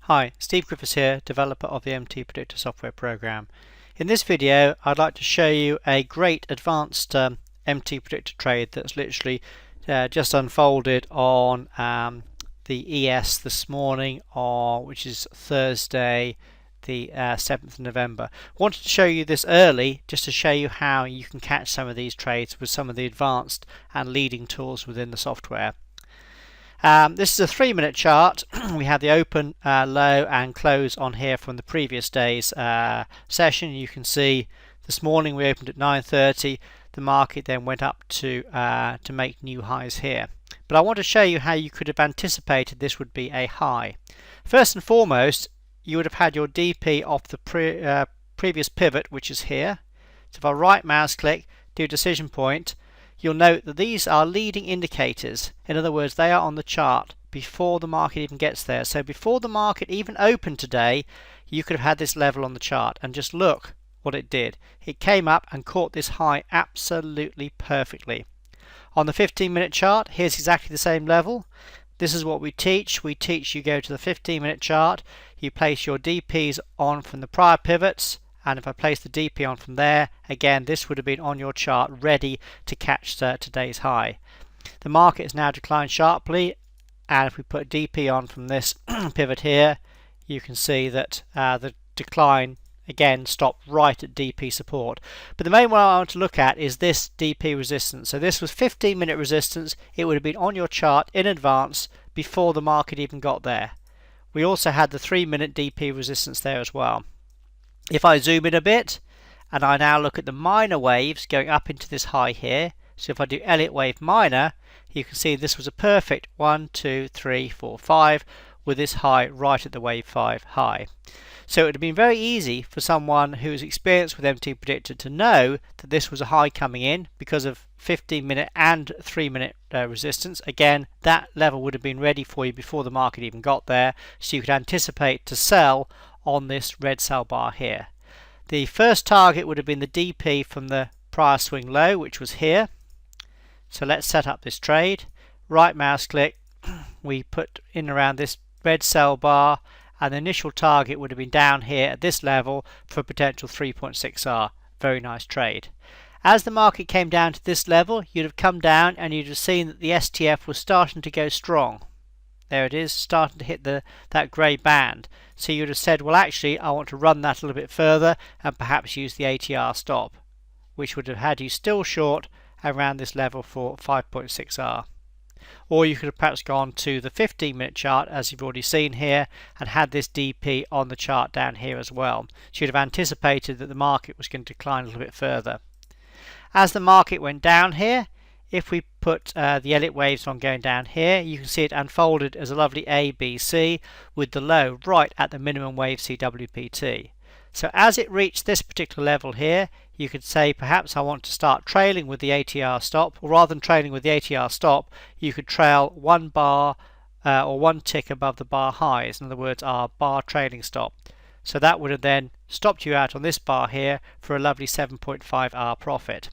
Hi, Steve Griffiths here, developer of the MTPredictor software program. In this video, I'd like to show you a great advanced MTPredictor trade that's literally just unfolded on the ES this morning, which is Thursday, the 7th of November. I wanted to show you this early just to show you how you can catch some of these trades with some of the advanced and leading tools within the software. This is a 3-minute chart. We have the open, low and close on here from the previous day's session. You can see this morning we opened at 9:30. The market then went up to make new highs here. But I want to show you how you could have anticipated this would be a high. First and foremost, you would have had your DP off the previous pivot, which is here. So if I right mouse click, do decision point, you'll note that these are leading indicators. In other words, they are on the chart before the market even gets there. So before the market even opened today, you could have had this level on the chart, and just look what it did. It came up and caught this high absolutely perfectly. On the 15-minute chart, here's exactly the same level. This is what we teach. We teach you go to the 15-minute chart, you place your DPs on from the prior pivots, and if I place the DP on from there, again this would have been on your chart ready to catch today's high. The market has now declined sharply, and if we put DP on from this pivot here, you can see that the decline again stopped right at DP support. But the main one I want to look at is this DP resistance. So this was 15-minute resistance. It would have been on your chart in advance before the market even got there. We also had the 3-minute DP resistance there as well. If I zoom in a bit and I now look at the minor waves going up into this high here, so if I do Elliott wave minor, you can see this was a perfect 1, 2, 3, 4, 5 with this high right at the wave 5 high. So it would have been very easy for someone who is experienced with MTPredictor to know that this was a high coming in because of 15-minute and 3-minute resistance. Again, that level would have been ready for you before the market even got there, so you could anticipate to sell on this red sell bar here. The first target would have been the DP from the prior swing low, which was here. So let's set up this trade. Right mouse click, we put in around this red sell bar, and the initial target would have been down here at this level for a potential 3.6R. Very nice trade. As the market came down to this level, you'd have come down and you'd have seen that the STF was starting to go strong. There it is, starting to hit that grey band. So you'd have said, well, actually I want to run that a little bit further and perhaps use the ATR stop, which would have had you still short around this level for 5.6R. Or you could have perhaps gone to the 15-minute chart, as you've already seen here, and had this DP on the chart down here as well. So you'd have anticipated that the market was going to decline a little bit further. As the market went down here, if we put the Elliott waves on going down here, you can see it unfolded as a lovely ABC with the low right at the minimum wave CWPT. So as it reached this particular level here, you could say perhaps I want to start trailing with the ATR stop, or rather than trailing with the ATR stop, you could trail one bar or one tick above the bar highs, in other words our bar trailing stop. So that would have then stopped you out on this bar here for a lovely 7.5R profit.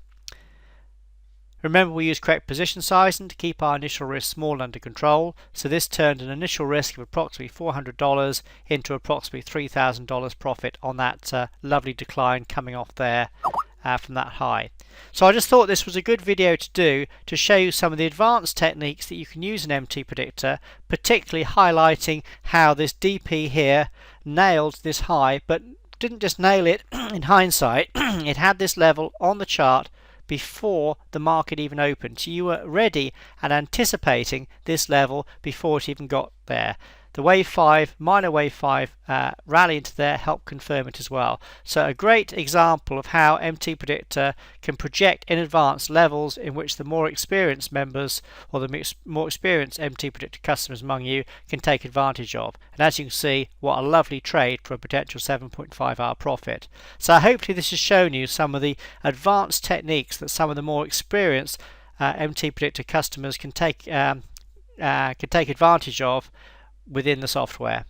Remember, we use correct position sizing to keep our initial risk small and under control, so this turned an initial risk of approximately $400 into approximately $3,000 profit on that lovely decline coming off there from that high. So I just thought this was a good video to do to show you some of the advanced techniques that you can use in MTPredictor, particularly highlighting how this DP here nailed this high, but didn't just nail it in hindsight. It had this level on the chart before the market even opened. So you were ready and anticipating this level before it even got there. The wave 5, minor wave 5 rally into there helped confirm it as well. So a great example of how MTPredictor can project in advance levels in which the more experienced members or the more experienced MTPredictor customers among you can take advantage of. And as you can see, what a lovely trade for a potential 7.5R profit. So hopefully this has shown you some of the advanced techniques that some of the more experienced MTPredictor customers can take advantage of within the software.